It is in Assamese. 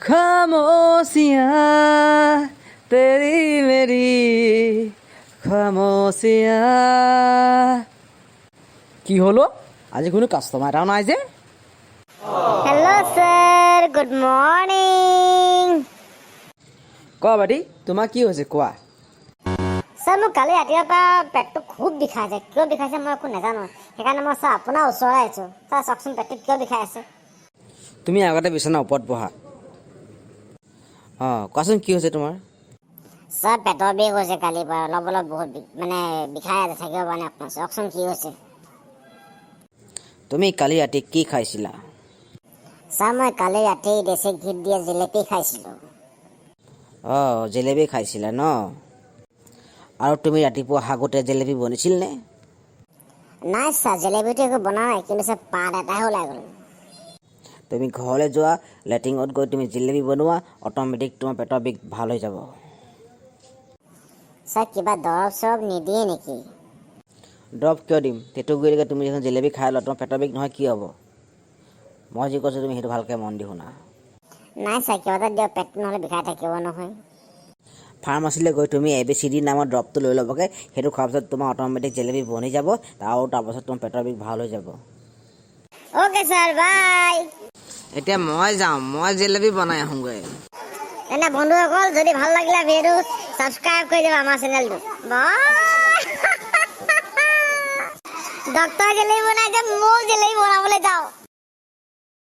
खामोशियाँ तेरी मेरी খামোশিয়া। কি হলো আজি কোনো কাস্টমাৰ এটাও নাই যে? Hello sir, good morning. কোৱা বাদি তোমাৰ কি হৈছে কোৱা? স্যাৰ মোক কালি ৰাতিপুৱাৰ পৰা পেটটো খুব বিষাইছে। কিয় বিষাইছে মই একো নাজানো। সেইকাৰণে মই স্যাৰ আপোনাৰ ওচৰলৈ আহিছোঁ। স্যাৰ চাওকচোন পেটটো কিয় বিষাই আছে। তুমি আগতে বিচনাৰ ওপৰত বহা। কোৱাচোন কি হৈছে তোমাৰ? স্যাৰ পেটৰ বিষ হৈছে কালিৰ পৰা অলপ অলপ বহুত মানে বিষাই আছে, থাকিব পৰা নাই আপোনাৰ। চাওকচোন কি হৈছে। তুমি কালি ৰাতি কি খাইছিলা? স্যাৰ মই কালি ৰাতি দেশী ঘিত দিয়া জিলেপি খাইছিলোঁ। জেলেবী খাইছিলা ন? আৰু তুমি ৰাতিপুৱা সাগতে জেলেবী বনিছিল নে? নাই স্যাৰ, জেলেপিটো একো বনা নাই, কিন্তু স্যাৰ পাত এটাহে ওলাই গ'ল। তুমি ঘৰলৈ যোৱা, লেট্ৰিনত গৈ তুমি জেলেবী বনোৱা, অট'মেটিক তোমাৰ পেটৰ বিষ ভাল হৈ যাব। স্যাৰ কিবা দৰৱ চৰৱ নিদিয়ে নেকি? দৰৱ কিয় দিম? সেইটো গতিকে তুমি এখন জেলেবী খাই লোৱা, তোমাৰ পেটৰ বিষ নহয় কি হ'ব? মই যি কৈছোঁ তুমি সেইটো ভালকৈ মন দি শুনা। নাই স্যাৰ, কিবা এটা দিয়ক, পেটটো নহ'লে বিষাই থাকিব নহয়। ফাৰ্মাচীলৈ গৈ তুমি ABCD নামৰ দৰৱটো লৈ ল'বগৈ। সেইটো খোৱাৰ পিছত তোমাৰ অট'মেটিক জেলেবী বনি যাব আৰু তাৰপাছত তোমাৰ পেটৰ বিষ ভাল হৈ যাব। অ'কে স্যাৰ, বাই। এতিয়া মই যাওঁ, মই জেলেবী বনাই আহোঁগৈ। এনে বন্ধুসকল, যদি ভাল লাগিলে ভিডিঅ'টো ছাবস্ক্ৰাইব কৰি দিব আমাৰ চেনেলটো। ডক্টৰ জেলেবী বনাইছে, ময়ো জেলেবী বনাবলৈ যাওঁ।